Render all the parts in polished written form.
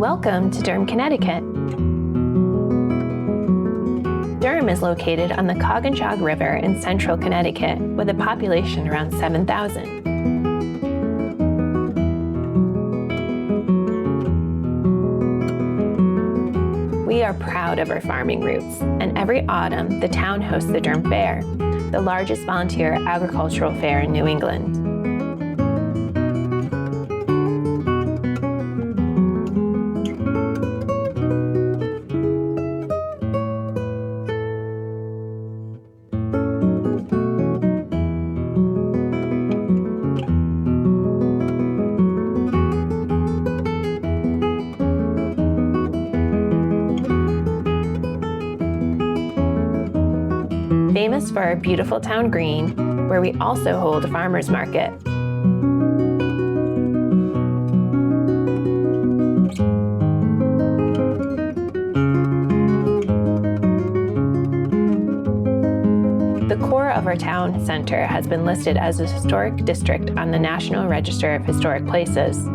Welcome to Durham, Connecticut. Durham is located on the Coggin River in central Connecticut with a population around 7,000. We are proud of our farming roots, and every autumn the town hosts the Durham Fair, the largest volunteer agricultural fair in New England. Famous for our beautiful town green, where we also hold a farmers market. The core of our town center has been listed as a historic district on the National Register of Historic Places.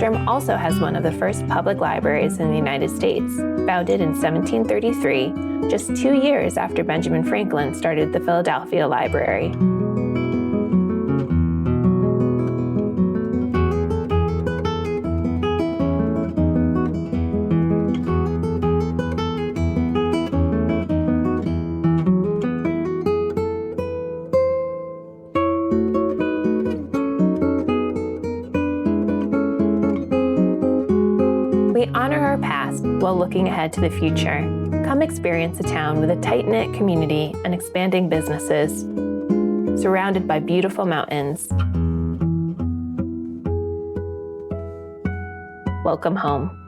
Durham also has one of the first public libraries in the United States, founded in 1733, just 2 years after Benjamin Franklin started the Philadelphia Library. We honor our past while looking ahead to the future. Come experience a town with a tight-knit community and expanding businesses, surrounded by beautiful mountains. Welcome home.